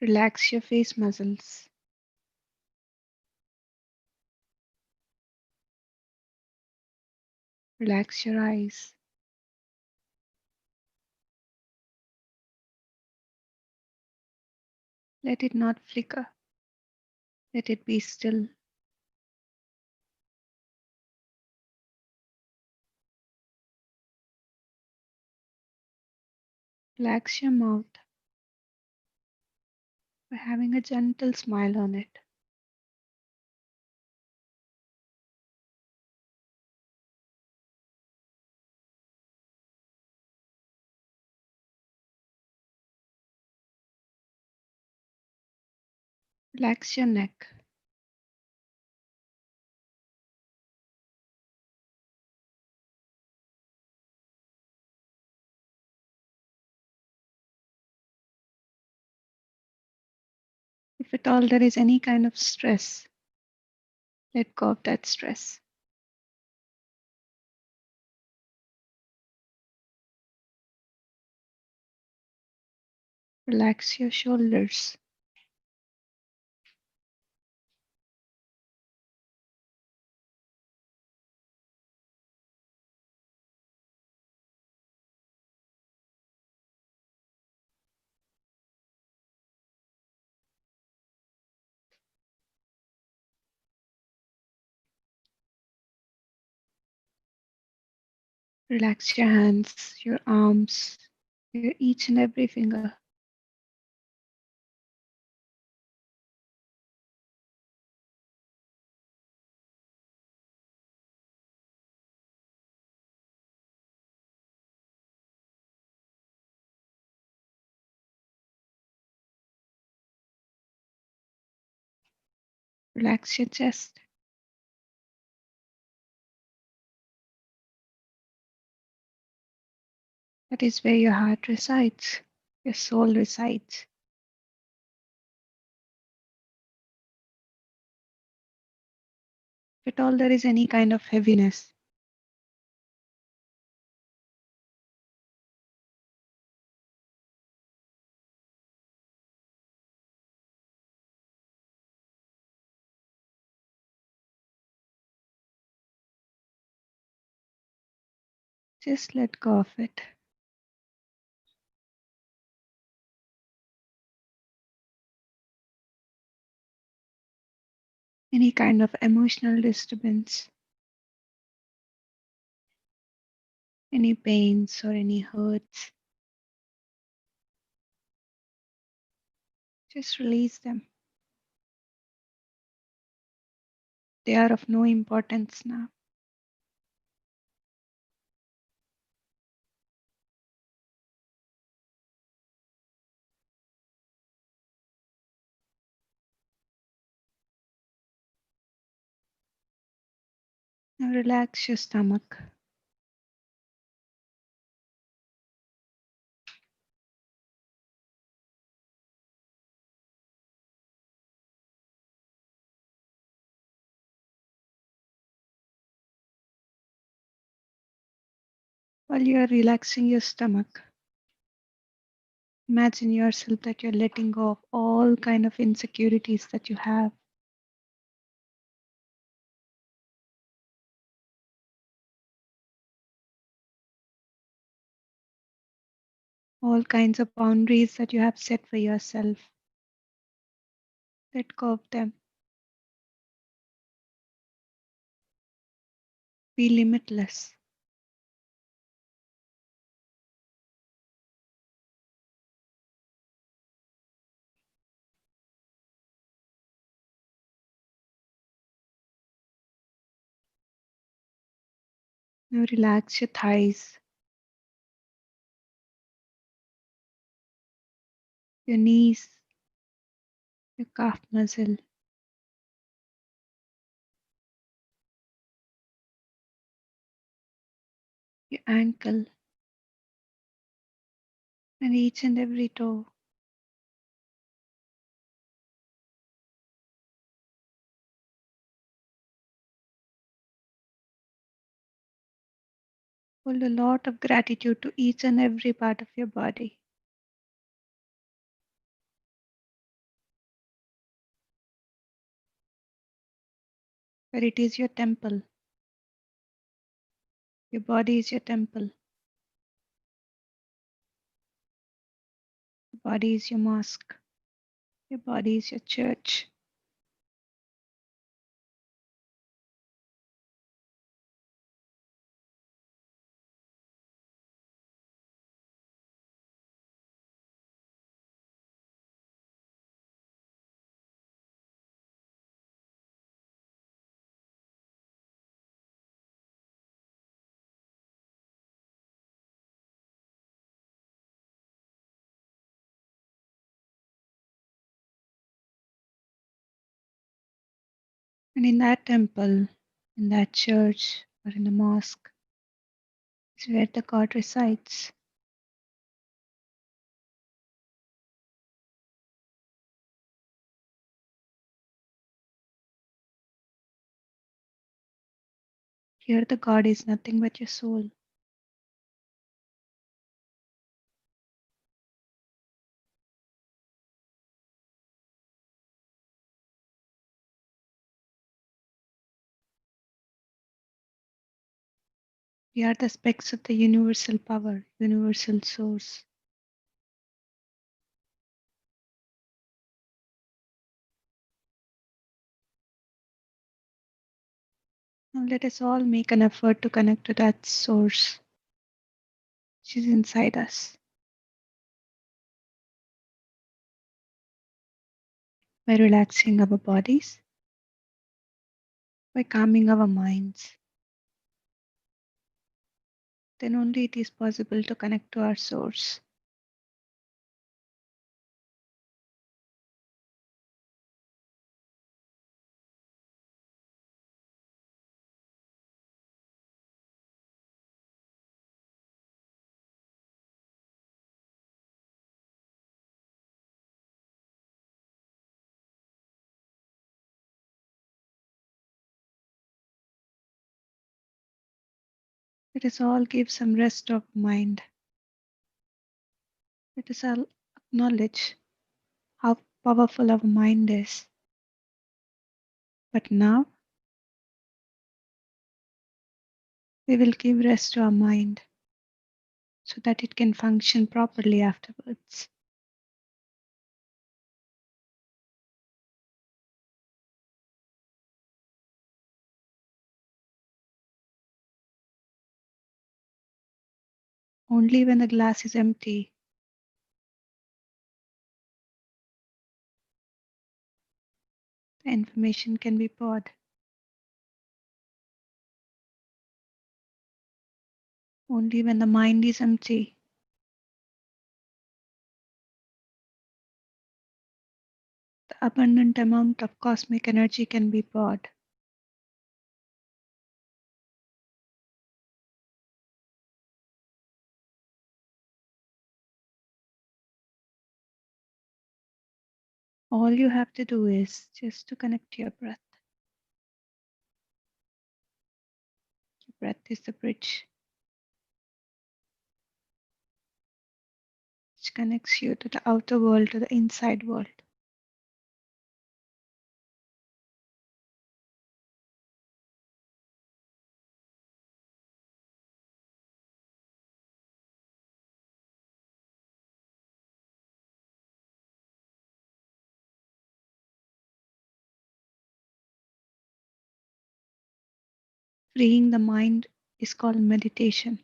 Relax your face muscles. Relax your eyes. Let it not flicker. Let it be still. Relax your mouth by having a gentle smile on it. Relax your neck. If at all there is any kind of stress, let go of that stress. Relax your shoulders. Relax your hands, your arms, your each and every finger. Relax your chest. That is where your heart resides, your soul resides. If at all there is any kind of heaviness, just let go of it. Any kind of emotional disturbance, any pains or any hurts, just release them. They are of no importance now. Now relax your stomach. While you are relaxing your stomach, imagine yourself that you're letting go of all kind of insecurities that you have, all kinds of boundaries that you have set for yourself. Let go of them. Be limitless. Now relax your thighs, your knees, your calf muscle, your ankle, and each and every toe. Hold a lot of gratitude to each and every part of your body. where it is your temple. Your body is your temple. Your body is your mosque. Your body is your church. And in that temple, in that church, or in a mosque, is where the God resides. Here, the God is nothing but your soul. We are the specks of the universal power, universal source. Now, let us all make an effort to connect to that source which is inside us by relaxing our bodies, by calming our minds. Then only it is possible to connect to our source. Let us all give some rest of mind. Let us all acknowledge how powerful our mind is. But now we will give rest to our mind so that it can function properly afterwards. Only when the glass is empty, the information can be poured. Only when the mind is empty, the abundant amount of cosmic energy can be poured. All you have to do is just to connect to your breath. Your breath is the bridge which connects you to the outer world, to the inside world. Freeing the mind is called meditation.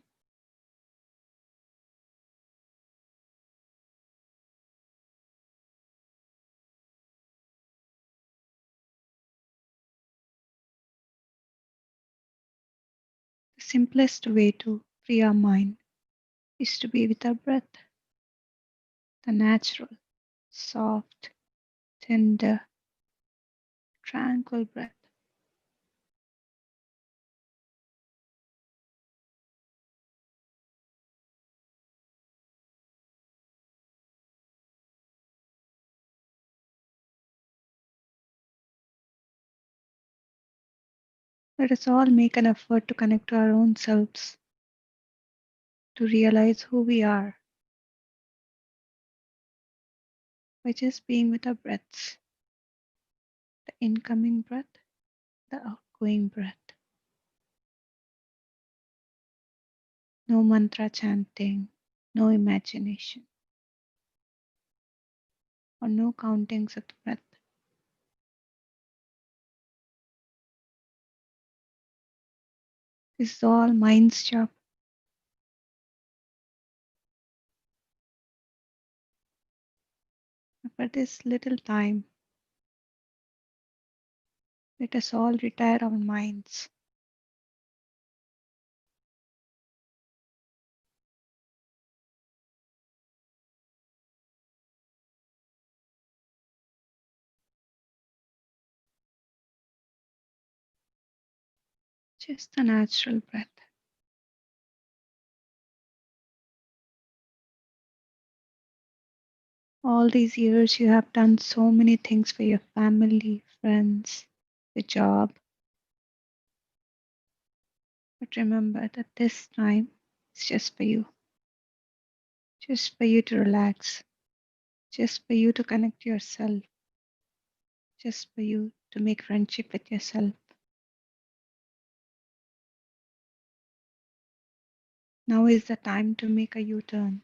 The simplest way to free our mind is to be with our breath, the natural, soft, tender, tranquil breath. Let us all make an effort to connect to our own selves, to realize who we are by just being with our breaths, the incoming breath, the outgoing outgoing breath. No mantra chanting, no imagination, or no countings of the breath. This is all mind's job. For this little time, let us all retire our minds. Just a natural breath. All these years, you have done so many things for your family, friends, your job. But remember that this time is just for you. Just for you to relax. Just for you to connect yourself. Just for you to make friendship with yourself. Now is the time to make a U-turn.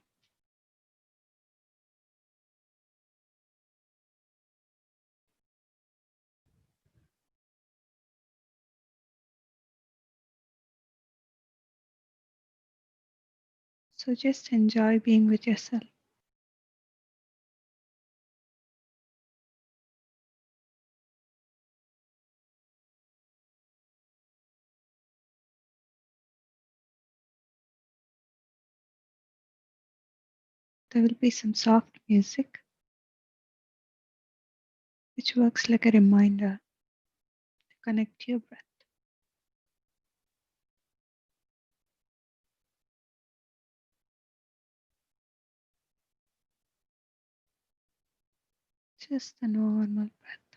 So just enjoy being with yourself. There will be some soft music which works like a reminder to connect to your breath. Just a normal breath.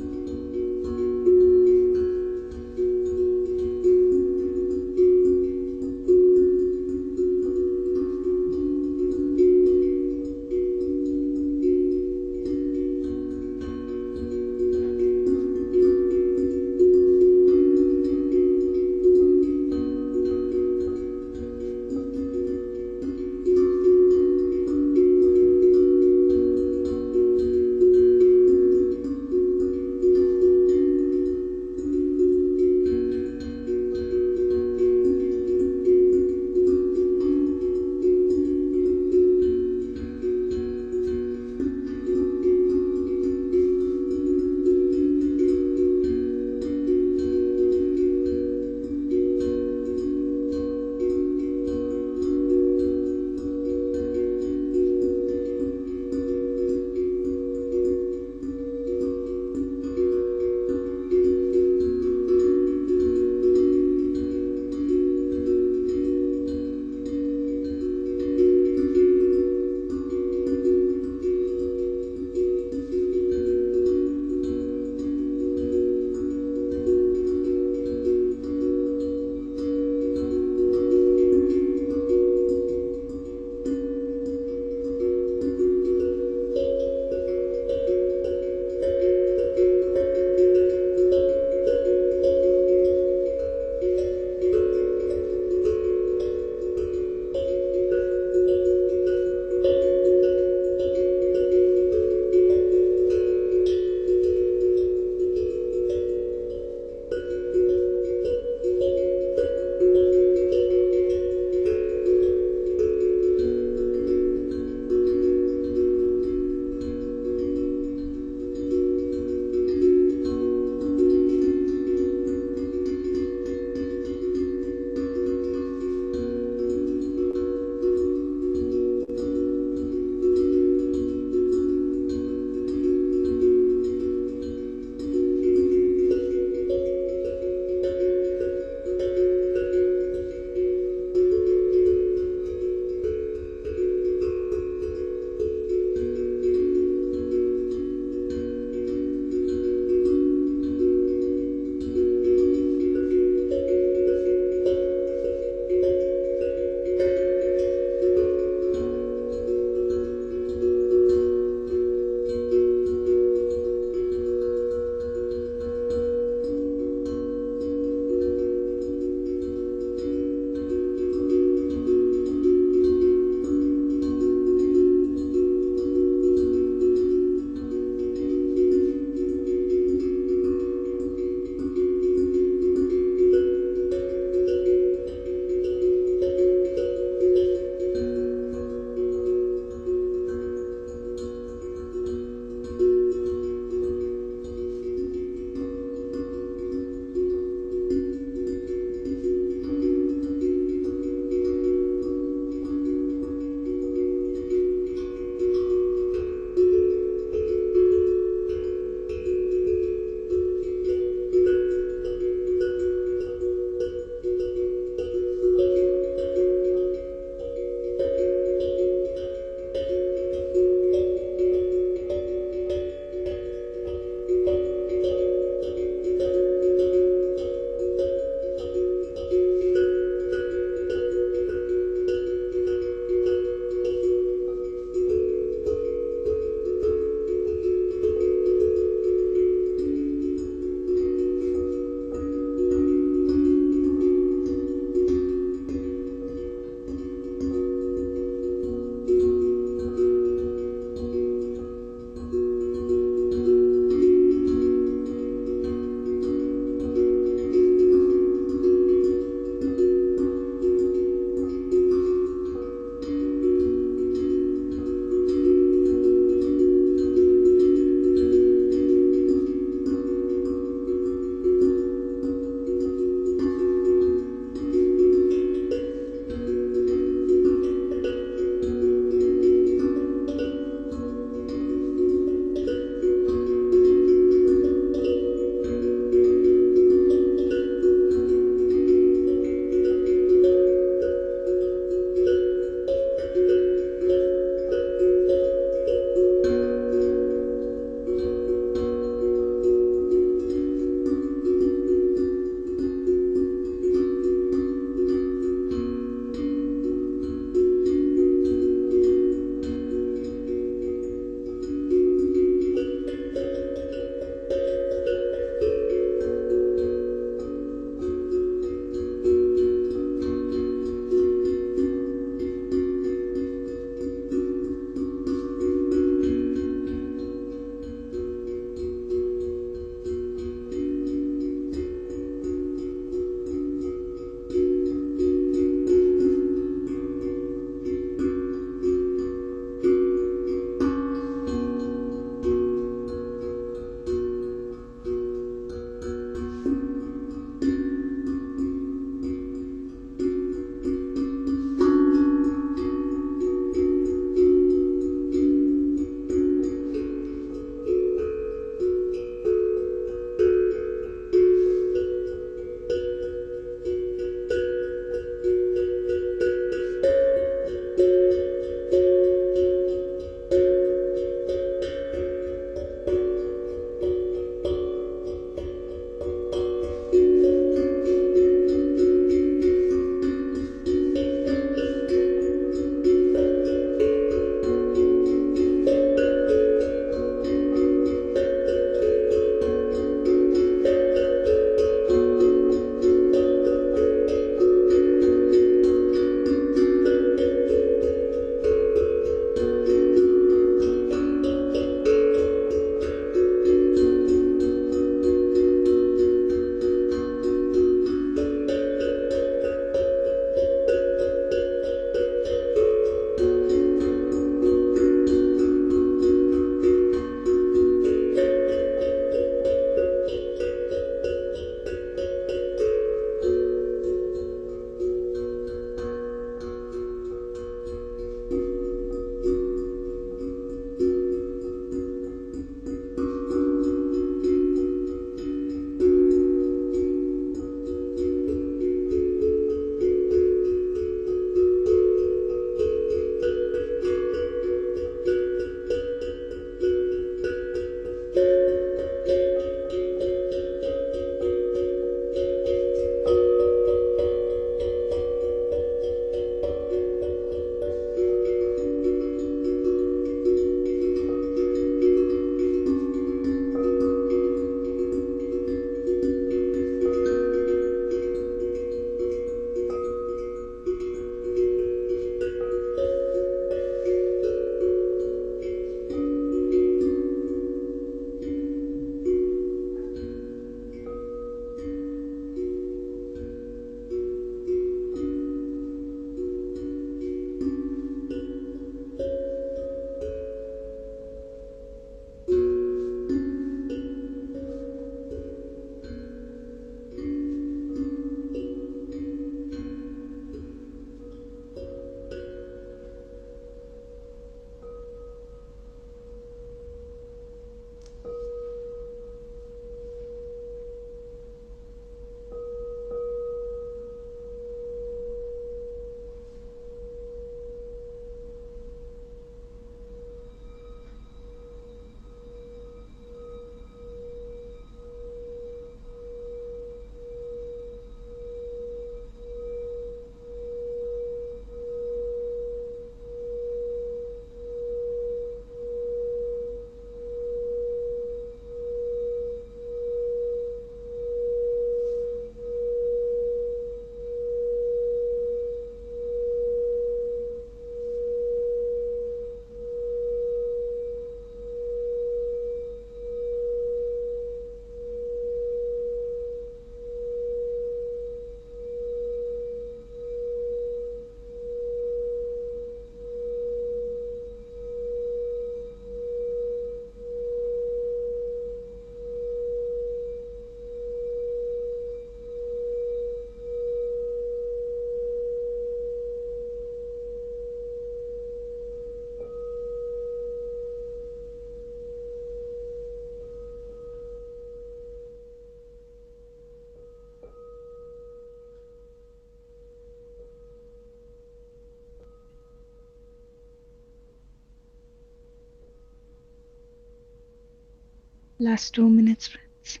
Last 2 minutes, friends.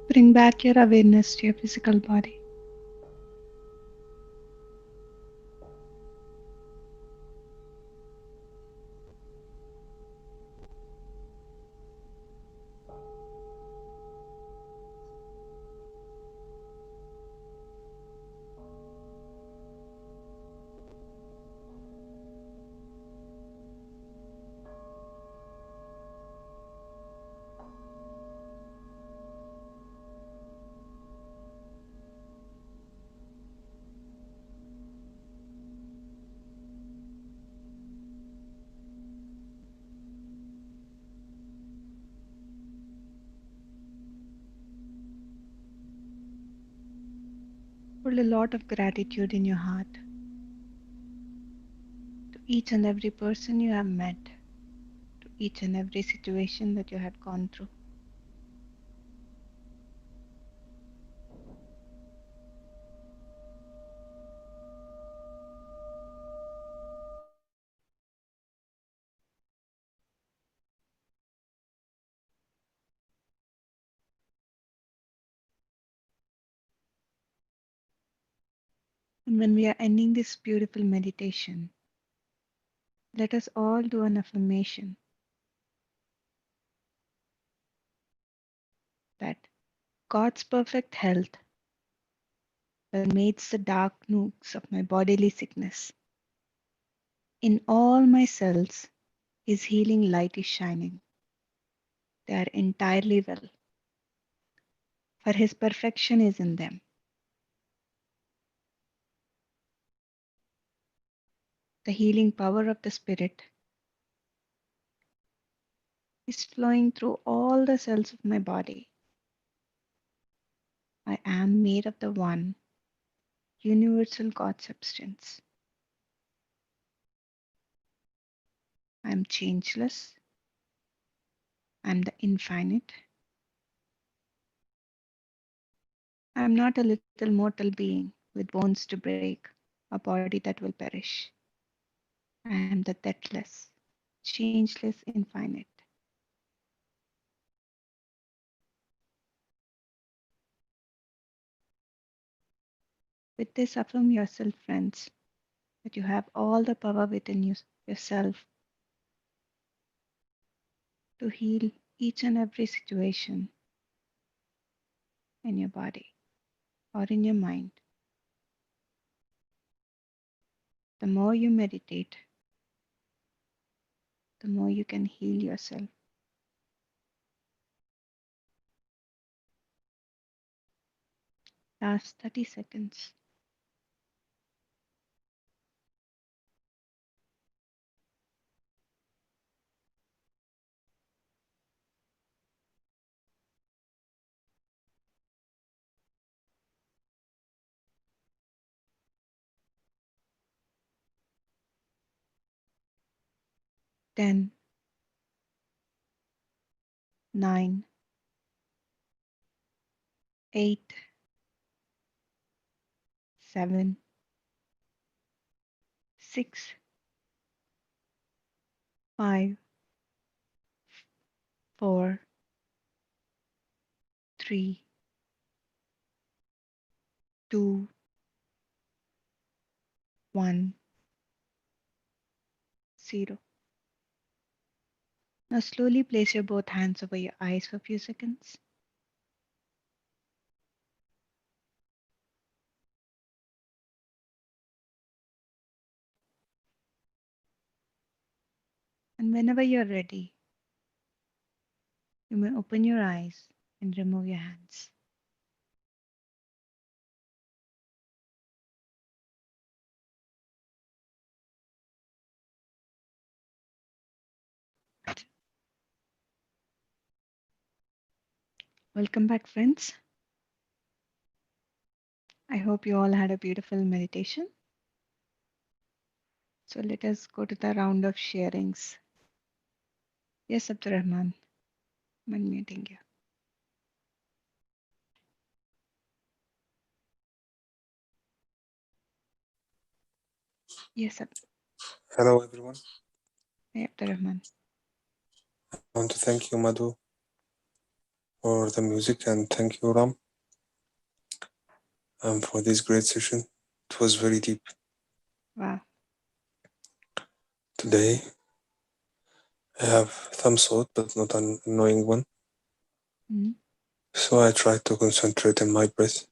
Bring back your awareness to your physical body. Hold a lot of gratitude in your heart to each and every person you have met, to each and every situation that you had gone through. And when we are ending this beautiful meditation, let us all do an affirmation that God's perfect health permeates the dark nooks of my bodily sickness. In all my cells, His healing light is shining. They are entirely well, for His perfection is in them. The healing power of the Spirit is flowing through all the cells of my body. I am made of the one universal God substance. I am changeless. I am the infinite. I am not a little mortal being with bones to break, a body that will perish. I am the deathless, changeless, infinite. With this, affirm yourself, friends, that you have all the power within yourself to heal each and every situation in your body or in your mind. The more you meditate, the more you can heal yourself. Last 30 seconds. 10, 9, 8, 7, 6, 5, 4, 3, 2, 1, 0. Now slowly place your both hands over your eyes for a few seconds. And whenever you're ready, you may open your eyes and remove your hands. Welcome back, friends. I hope you all had a beautiful meditation. So let us go to the round of sharings. Yes, Abdurrahman, I'm unmuting you. Yes, Hello, everyone. Hey, Abdurrahman. I want to thank you, Madhu, for the music, and thank you, Ram, for this great session. It was very deep. Wow. Today, I have some thought, but not an annoying one. Mm, So I try to concentrate on my breath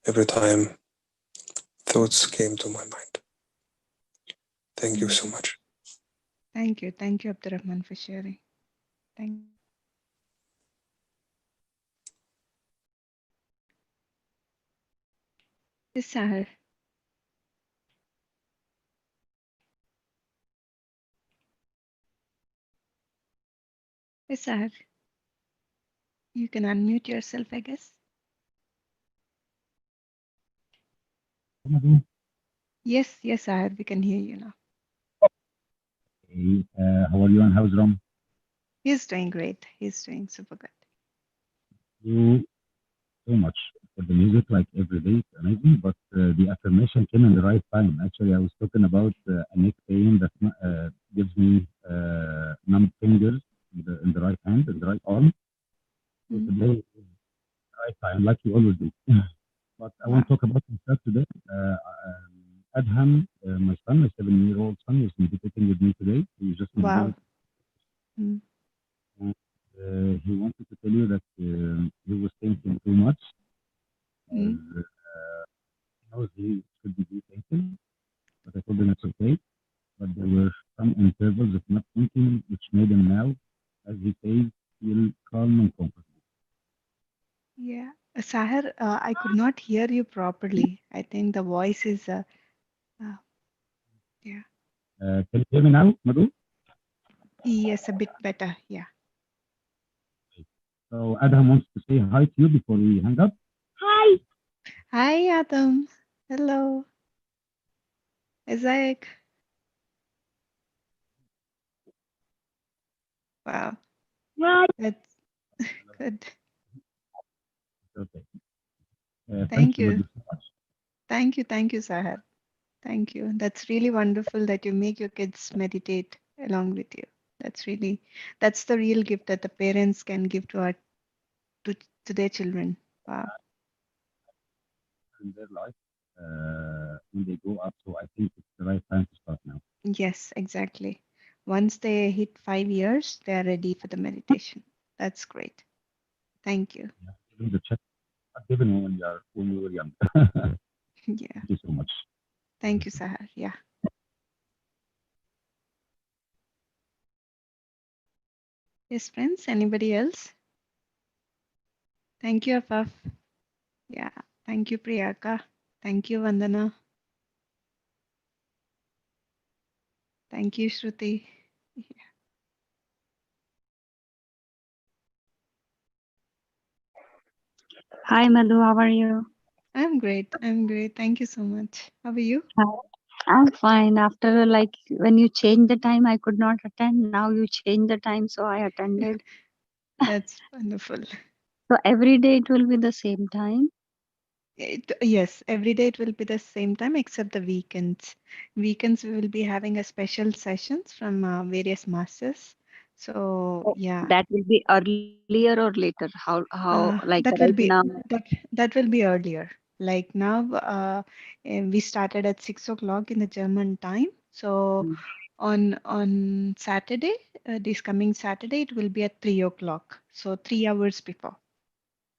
every time thoughts came to my mind. Thank you so mm. much. Thank you. Thank you, Abdurrahman, for sharing. Thank you. Yes, Sahar. Yes, Sahar. You can unmute yourself, I guess. Madhu. Yes, yes, Sahar. We can hear you now. Hey, how are you and how's Ram? He's doing great. He's doing super good. You so much for the music, like every day, it's amazing. But the affirmation came in the right time. Actually, I was talking about a neck pain that gives me numb fingers in the right hand, in the right arm. So Mm, today, is the right time, like you always do. But I want wow. to talk about myself today. Adham, my son, my 7-year-old son, was meditating with me today. He was just Wow. meditating. Mm, And, he wanted to tell you that he was thinking too much. mm, As knows he should be thinking, but I told him it's okay. But there were some intervals of not thinking, which made him now, as he says, feel calm and comfortable. yeah. Sahar, I could not hear you properly. I think the voice is, uh, yeah. Can you hear me now, Madhu? Yes, a bit better. Yeah. So Adam wants to say hi to you before we hang up. Hi. Hi, Adam. Hello. Isaac. Wow. Hi. That's good. Okay. Thank Thank you, you. Madhu, so much. Thank you, Sahar. Thank you. That's really wonderful that you make your kids meditate along with you. That's really, that's the real gift that the parents can give to our to, to their children. Wow. In their life when they grow up. So I think it's the right time to start now. Yes, exactly. Once they hit 5 years, they are ready for the meditation. That's great. Thank you. Yeah. Even the check, even when we were young. Thank Yeah. you so much. Thank you, Sahar. Yeah. Yes, friends. Anybody else? Thank you, Afaf. Yeah. Thank you, Priyaka. Thank you, Vandana. Thank you, Shruti. Hi Madhu, how are you? I'm great. I'm great. Thank you so much. How are you? Hi. I'm fine. After like when you changed the time, I could not attend. Now you changed the time, so I attended. That's wonderful. So every day it will be the same time. Yes, every day it will be the same time except the weekends. Weekends we will be having a special sessions from various masters. So Oh, yeah, that will be earlier or later? How like right that will now? be that will be earlier. Like now, we started at 6 o'clock in the German time. So Mm. on Saturday, this coming Saturday, it will be at 3 o'clock. So 3 hours before.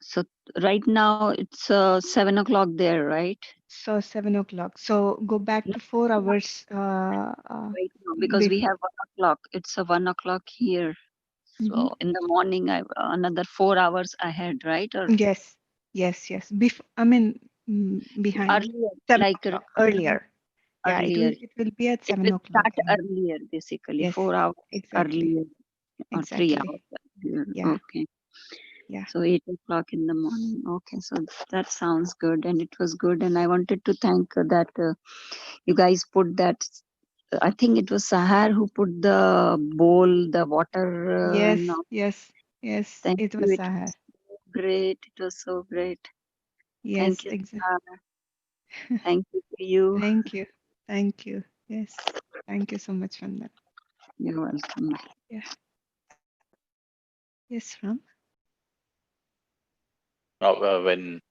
So right now it's 7 o'clock there, right? So 7 o'clock. So go back No, to 4 hours right now because we before. have 1 o'clock. It's a 1 o'clock here. Hmm. So in the morning, I another 4 hours ahead, right? Or Yes, yes. Before, I mean, behind earlier, seven like o'clock earlier. Yeah, it earlier. will it will be at It seven will o'clock. start earlier, basically, Yes, 4 hours exactly, earlier or three exactly. hours earlier. Yeah, Okay. yeah. So 8 o'clock in the morning. Okay. So that sounds good. And it was good. And I wanted to thank that you guys put that. I think it was Sahar who put the bowl, the water. Yes, Now, yes, yes. thank It you. was It Sahar. was great. It was so great. Thank Yes, you, exactly. Sahar. Thank you to you. Thank you, thank you. Yes, Thank you so much, Vandan. You're welcome. Yeah. Yes, Ram. When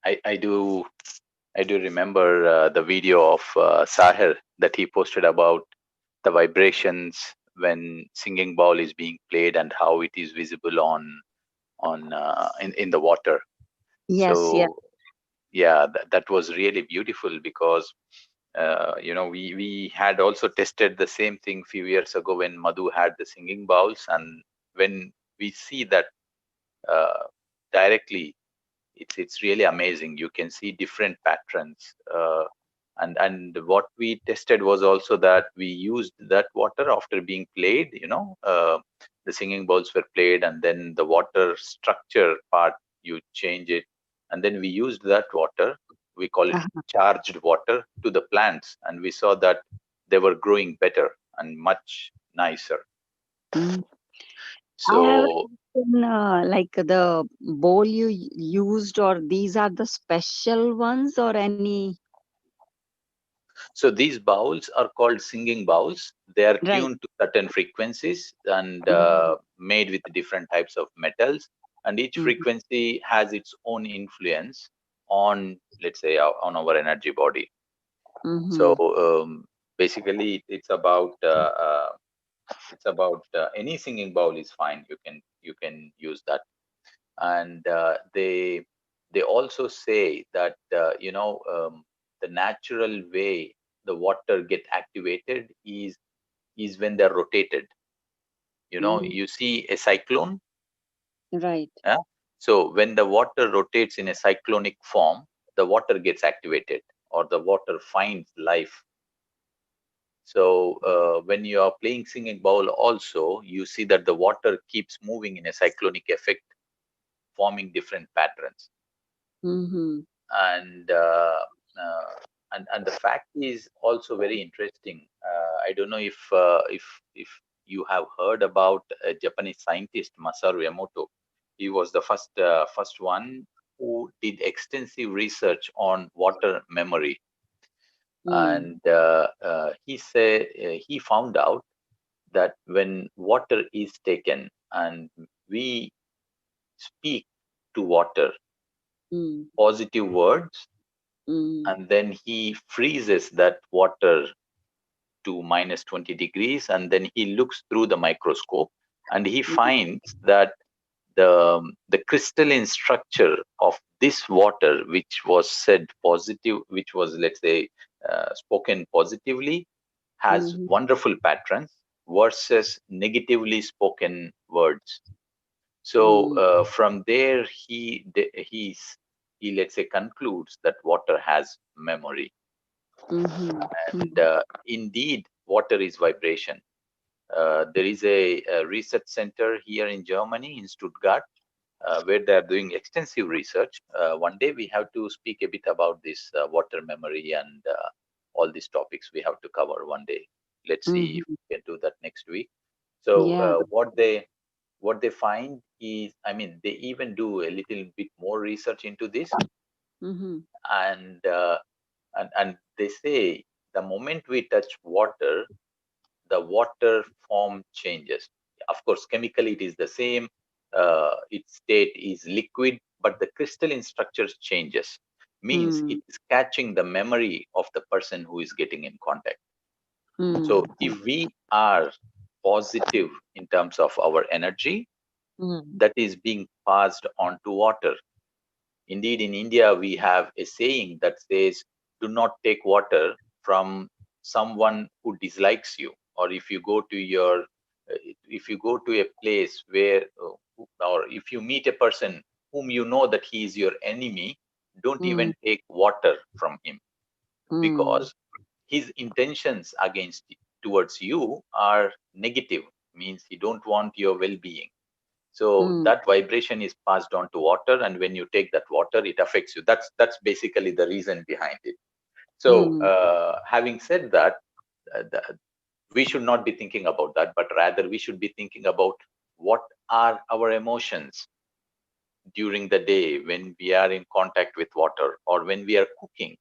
I do remember the video of Sahir that he posted about the vibrations when singing bowl is being played and how it is visible on in the water. Yes, yeah. So yeah, that was really beautiful because we had also tested the same thing few years ago when Madhu had the singing bowls, and when we see that uh, directly, it's really amazing. You can see different patterns, and what we tested was also that we used that water after being played. The singing bowls were played, and then the water structure part, you change it, and then we used that water, we call it Uh-huh. charged water, to the plants, and we saw that they were growing better and much nicer. Mm. I have a So question, like the bowl you used, or these are the special ones, or any? So these bowls are called singing bowls. They are Right. tuned to certain frequencies and Mm-hmm. made with different types of metals. And each Mm-hmm. frequency has its own influence on, let's say, on our energy body. So Mm-hmm. basically, it's about any singing bowl is fine. You can use that, and they also say that the natural way the water get activated is when they're rotated. Mm-hmm. You see a cyclone. Right. Yeah? So when the water rotates in a cyclonic form, the water gets activated, or the water finds life. So when you are playing singing bowl also, you see that the water keeps moving in a cyclonic effect, forming different patterns. Mm-hmm. and uh, and the fact is also very interesting. I don't know if you have heard about a Japanese scientist, Masaru Emoto. He was the first one who did extensive research on water memory, Mm. and he found out that when water is taken and we speak to water Mm. positive words, Mm. and then he freezes that water to minus 20 degrees, and then he looks through the microscope, and he Mm. finds that the crystalline structure of this water, which was said positive, which was, let's say, spoken positively, has Mm. wonderful patterns versus negatively spoken words. So Mm. from there he, let's say, concludes that water has memory. Mhm. And Mhm. indeed, water is vibration. There is a research center here in Germany, in Stuttgart, where they are doing extensive research. One day we have to speak a bit about this water memory and all these topics we have to cover one day. Let's see if Mhm. we can do that next week. So Yeah. what they find is, I mean, they even do a little bit more research into this, Mhm. and they say the moment we touch water, the water form changes. Of course, chemically it is the same. Its state is liquid, but the crystalline structure changes. Means it Mm. is catching the memory of the person who is getting in contact. Mm. So if we are positive in terms of our energy, Mm. that is being passed on to water. Indeed, in India, we have a saying that says, do not take water from someone who dislikes you. Or if you go to a place where, or if you meet a person whom you know that he is your enemy, don't Mm. even take water from him, Mm. because his intentions towards you are negative, means he don't want your well-being. So Mm. that vibration is passed on to water, and when you take that water, it affects you. That's basically the reason behind it. So Mm. having said that, we should not be thinking about that, but rather we should be thinking about what are our emotions during the day when we are in contact with water, or when we are cooking.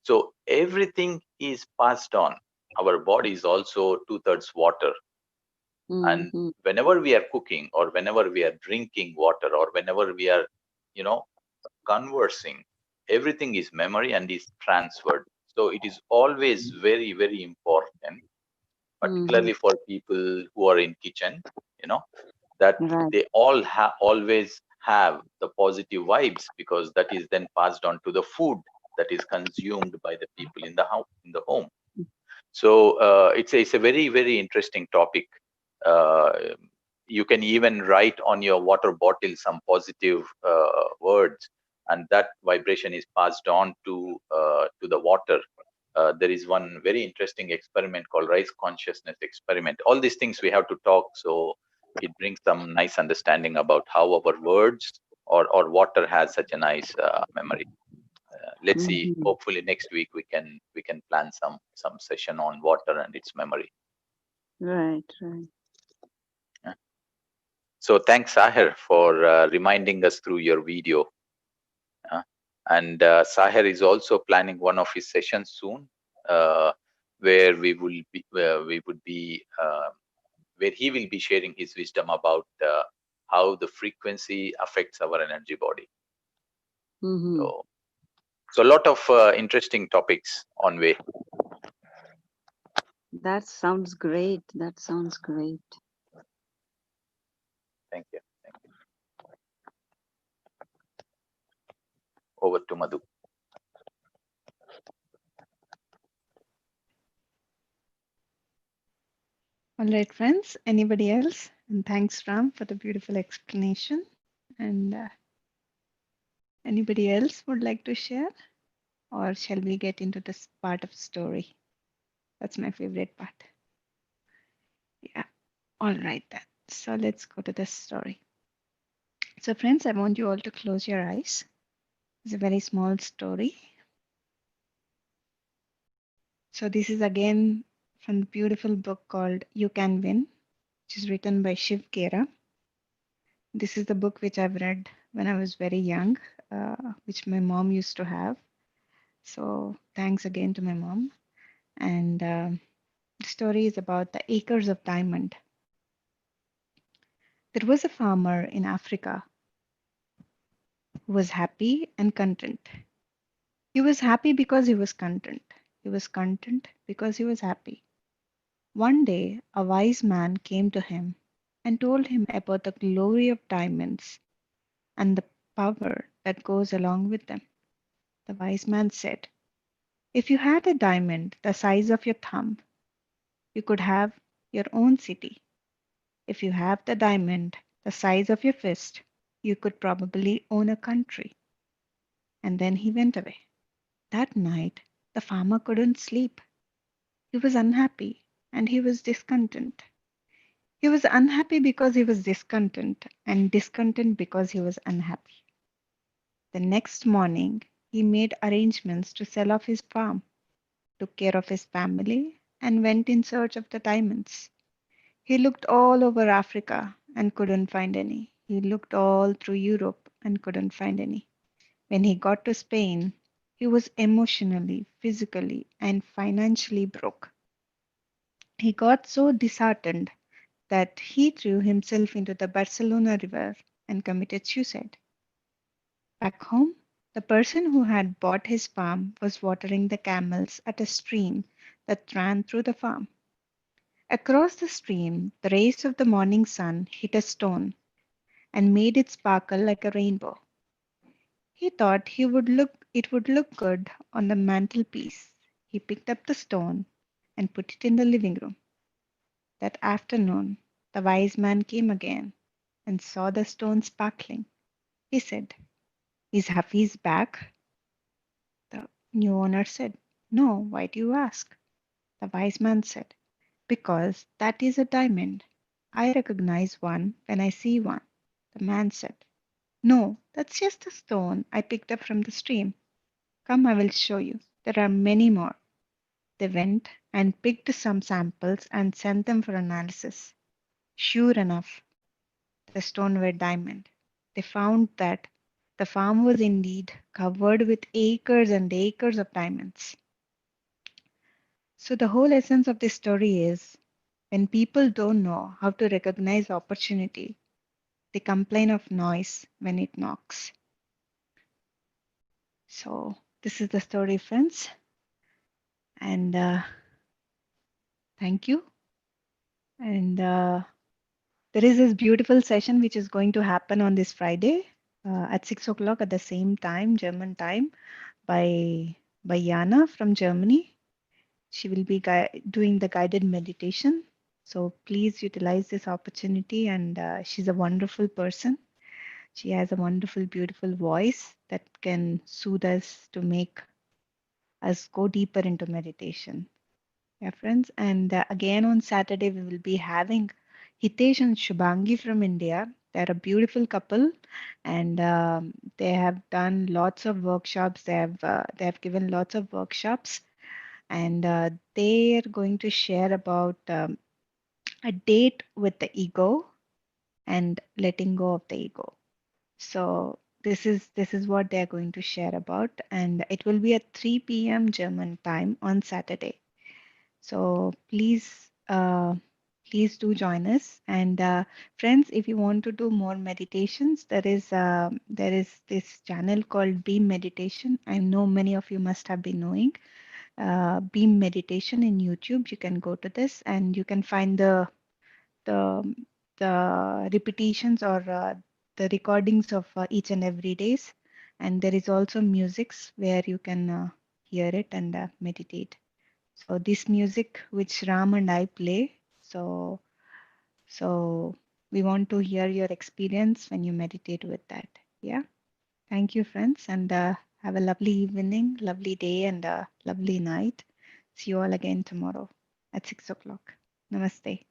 So everything is passed on. Our body is also 2/3 water. And Mm-hmm. whenever we are cooking, or whenever we are drinking water, or whenever we are, conversing, everything is memory and is transferred. So it is always very, very important, Mm-hmm. particularly for people who are in kitchen, you know, that Right. they always have the positive vibes, because that is then passed on to the food that is consumed by the people in the house, in the home. So it's a very, very interesting topic. Uh, you can even write on your water bottle some positive words, and that vibration is passed on to the water. There is one very interesting experiment called rice consciousness experiment. All these things we have to talk, so it brings some nice understanding about how our words or water has such a nice memory. Let's see, Mm-hmm. hopefully next week we can plan some session on water and its memory. Right. Right. Yeah. So thanks, Sahir, for reminding us through your video. And Sahir is also planning one of his sessions soon, uh, where he will be sharing his wisdom about how the frequency affects our energy body. Mm-hmm. So a lot of interesting topics on way. That sounds great. That sounds great. Thank you. Thank you. Over to Madhu. All right, friends. Anybody else? And thanks, Ram, for the beautiful explanation. And anybody else would like to share? Or shall we get into this part of story? That's my favorite part. Yeah. All right, then. So let's go to this story. So, friends, I want you all to close your eyes. It's a very small story. So, this is again from the beautiful book called You Can Win, which is written by Shiv Kera. This is the book which I've read when I was very young, which my mom used to have. So, thanks again to my mom. And the story is about the acres of diamond. There was a farmer in Africa who was happy and content. He was happy because he was content. He was content because he was happy. One day, a wise man came to him and told him about the glory of diamonds and the power that goes along with them. The wise man said, if you had a diamond the size of your thumb, you could have your own city. If you have the diamond the size of your fist, you could probably own a country. And then he went away. That night, the farmer couldn't sleep. He was unhappy and he was discontent. He was unhappy because he was discontent, and discontent because he was unhappy. The next morning, he made arrangements to sell off his farm, took care of his family, and went in search of the diamonds. He looked all over Africa and couldn't find any. He looked all through Europe and couldn't find any. When he got to Spain, he was emotionally, physically, and financially broke. He got so disheartened that he threw himself into the Barcelona River and committed suicide. Back home, the person who had bought his farm was watering the camels at a stream that ran through the farm. Across the stream, the rays of the morning sun hit a stone and made it sparkle like a rainbow. He thought it would look good on the mantelpiece. He picked up the stone and put it in the living room. That afternoon, the wise man came again and saw the stone sparkling. He said, is Hafiz back? The new owner said, no, why do you ask? The wise man said, because that is a diamond. I recognize one when I see one. The man said, no, that's just a stone I picked up from the stream. Come, I will show you. There are many more. They went and picked some samples and sent them for analysis. Sure enough, the stone were diamond. They found that The farm was indeed covered with acres and acres of diamonds. So the whole essence of this story is when people don't know how to recognize opportunity, they complain of noise when it knocks. So this is the story, friends. And thank you. And there is this beautiful session which is going to happen on this Friday at 6 o'clock at the same time, German time, by Jana from Germany. She will be doing the guided meditation. So please utilize this opportunity. And she's a wonderful person. She has a wonderful, beautiful voice that can soothe us to make us go deeper into meditation. Yeah, friends. And again on Saturday, we will be having Hitesh and Shubhangi from India. They're a beautiful couple, and they have done lots of workshops. They have given lots of workshops, and they are going to share about a date with the ego and letting go of the ego. So this is what they are going to share about, and it will be at 3 p.m. German time on Saturday. So please do join us. And friends, if you want to do more meditations, there is this channel called Beam Meditation. I know many of you must have been knowing Beam Meditation in YouTube. You can go to this and you can find the the repetitions or the recordings of each and every days. And there is also musics where you can hear it and meditate. So this music which Ram and I play, so we want to hear your experience when you meditate with that. Yeah. Thank you, friends, and have a lovely evening, lovely day, and a lovely night. See you all again tomorrow at 6 o'clock. Namaste.